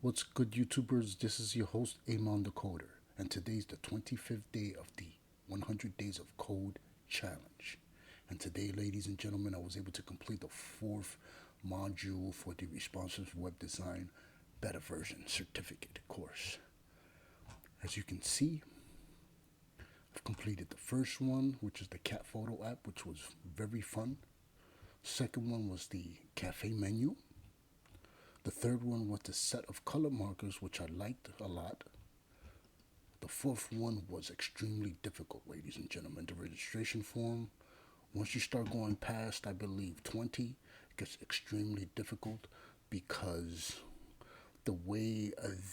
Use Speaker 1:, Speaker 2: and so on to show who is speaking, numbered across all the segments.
Speaker 1: What's good, YouTubers? This is your host, amonthecoder, and today's the 25th day of the 100 Days of Code Challenge. And today, ladies and gentlemen, I was able to complete the fourth module for the Responsive Web Design Beta Version Certificate course. As you can see, I've completed the first one, which is the cat photo app, which was very fun. Second one was the cafe menu. The third one was the set of color markers, which I liked a lot. The fourth one was extremely difficult, ladies and gentlemen. The registration form, once you start going past, I believe, 20, it gets extremely difficult because the way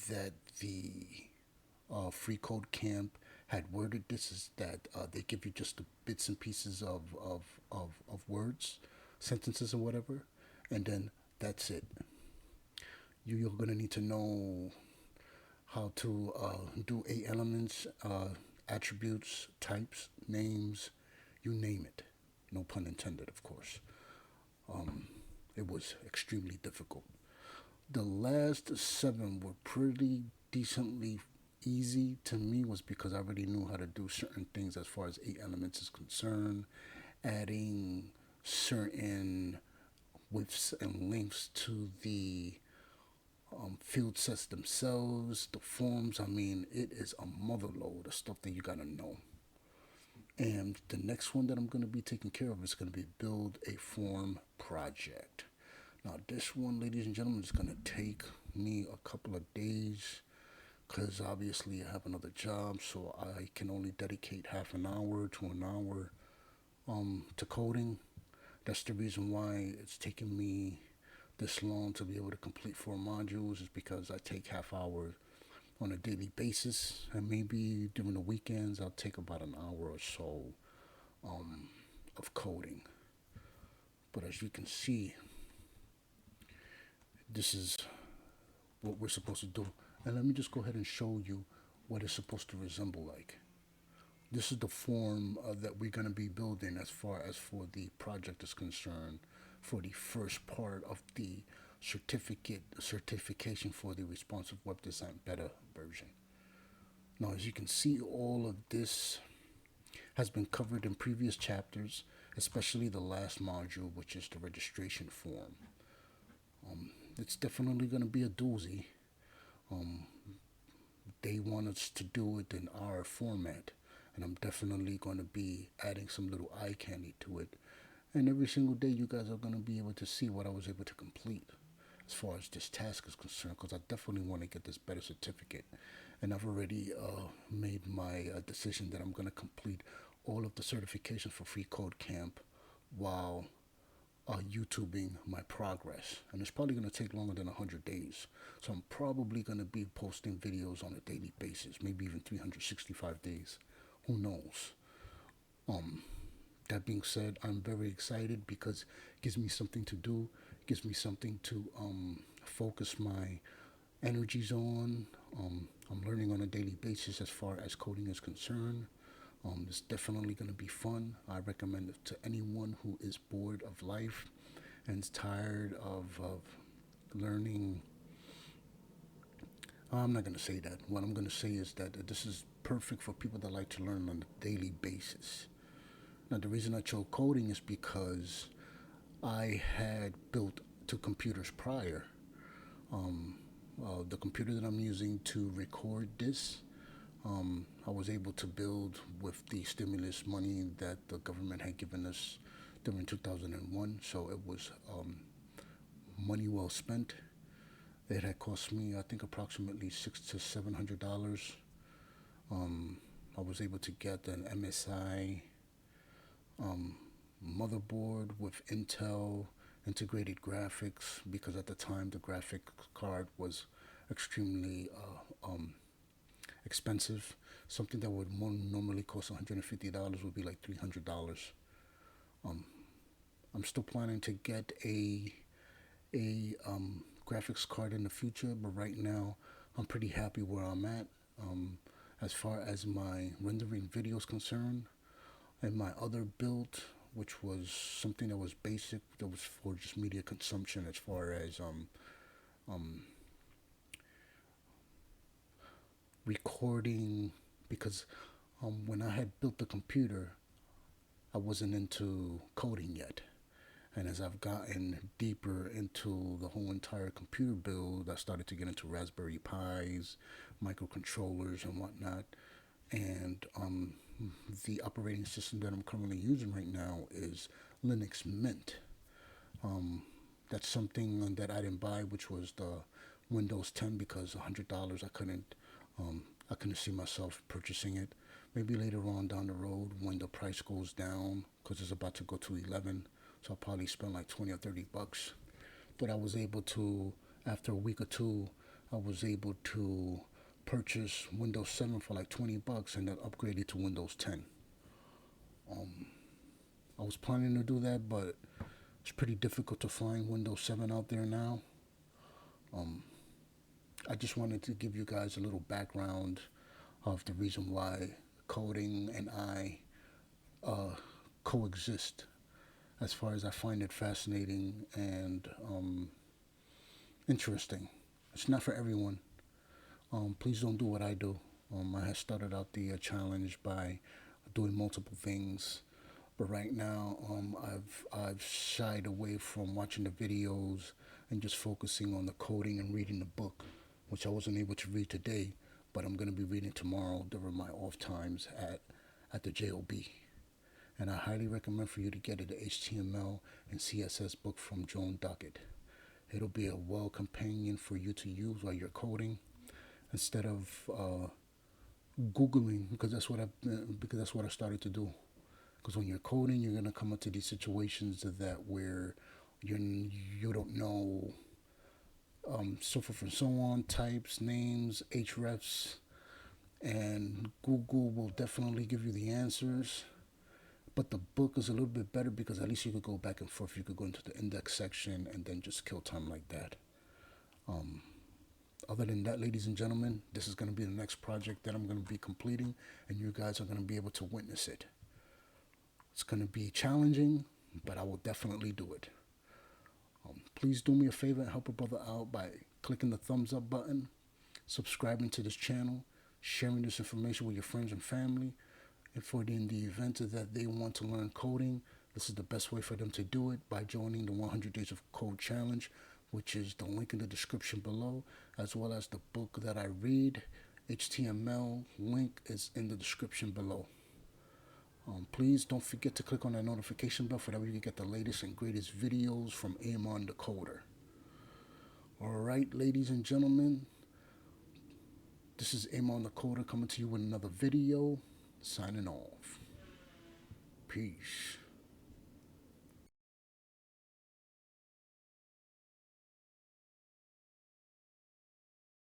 Speaker 1: that the free code camp had worded this is that they give you just the bits and pieces of words, sentences, or whatever, and then that's it. You're going to need to know how to do 8 elements, attributes, types, names, you name it. No pun intended, of course. Um, it was extremely difficult. The last 7 were pretty decently easy to me, was because I already knew how to do certain things as far as 8 elements is concerned, adding certain widths and lengths to the field sets themselves, the forms. I mean, it is a mother load of stuff that you gotta know. And the next one that I'm gonna be taking care of is gonna be build a form project. Now, this one, ladies and gentlemen, is gonna take me a couple of days because obviously I have another job, so I can only dedicate half an hour to an hour to coding. That's the reason why it's taking me this long to be able to complete 4 modules, is because I take half hour on a daily basis, and maybe during the weekends I'll take about an hour or so um, of coding. But as you can see, this is what we're supposed to do. And let me just go ahead and show you what it's supposed to resemble like. This is the form that we're going to be building as far as for the project is concerned, for the first part of the certification for the responsive web design beta version. Now, as you can see, all of this has been covered in previous chapters, especially the last module, which is the registration form. It's definitely going to be a doozy. Um, they want us to do it in our format, and I'm definitely going to be adding some little eye candy to it. And every single day, you guys are going to be able to see what I was able to complete as far as this task is concerned, because I definitely want to get this better certificate. And I've already made my decision that I'm going to complete all of the certifications for Free Code Camp while YouTubing my progress. And it's probably going to take longer than 100 days. So I'm probably going to be posting videos on a daily basis, maybe even 365 days. Who knows? Um, that being said, I'm very excited because it gives me something to do, it gives me something to focus my energies on. I'm learning on a daily basis as far as coding is concerned. It's definitely going to be fun. I recommend it to anyone who is bored of life and is tired of learning. I'm not going to say that. What I'm going to say is that this is perfect for people that like to learn on a daily basis. Now, the reason I chose coding is because I had built 2 computers prior. Um, the computer that I'm using to record this, I was able to build with the stimulus money that the government had given us during 2001. So it was money well spent. It had cost me, I think, approximately $600 to $700. Um, I was able to get an MSI um, motherboard with Intel integrated graphics, because at the time the graphic card was extremely expensive. Something that would more normally cost $150 would be like $300. Um, I'm still planning to get a graphics card in the future, but right now I'm pretty happy where I'm at. Um, as far as my rendering video is concerned, and my other build, which was something that was basic, that was for just media consumption, as far as um, recording because when I had built the computer, I wasn't into coding yet. And as I've gotten deeper into the whole entire computer build, I started to get into Raspberry Pis, microcontrollers, and whatnot. And the operating system that I'm currently using right now is Linux Mint. Um, that's something that I didn't buy, which was the Windows 10 because $100 I couldn't see myself purchasing it. Maybe later on down the road when the price goes down because it's about to go to 11, so I'll probably spend like 20 or 30 bucks. But I was able to, after a week or two, I was able to purchase Windows 7 for like 20 bucks and then upgrade it to Windows 10. Um, I was planning to do that, but it's pretty difficult to find Windows 7 out there now. Um, I just wanted to give you guys a little background of the reason why coding and I uh, coexist. As far as I find it fascinating and interesting, it's not for everyone. Please don't do what I do. I had started out the challenge by doing multiple things, but right now I've shied away from watching the videos and just focusing on the coding and reading the book, which I wasn't able to read today, but I'm going to be reading tomorrow during my off times at the job. And I highly recommend for you to get it, the HTML and CSS book from Joan Dockett. It'll be a well companion for you to use while you're coding instead of Googling, because that's what I started to do. Because when you're coding, you're gonna come into these situations that where you don't know so forth and so on, types, names, hrefs, and Google will definitely give you the answers. But the book is a little bit better because at least you could go back and forth. You could go into the index section and then just kill time like that. Um, Other than that, ladies and gentlemen, this is going to be the next project that I'm going to be completing, and you guys are going to be able to witness it. It's going to be challenging, but I will definitely do it. Please do me a favor and help a brother out by clicking the thumbs up button, subscribing to this channel, sharing this information with your friends and family. And for in the event that they want to learn coding, this is the best way for them to do it by joining the 100 Days of Code Challenge, which is the link in the description below, as well as the book that I read. HTML link is in the description below. Please don't forget to click on that notification bell for that way you can get the latest and greatest videos from amonthecoder. Alright, ladies and gentlemen, this is amonthecoder coming to you with another video. Signing off. Peace.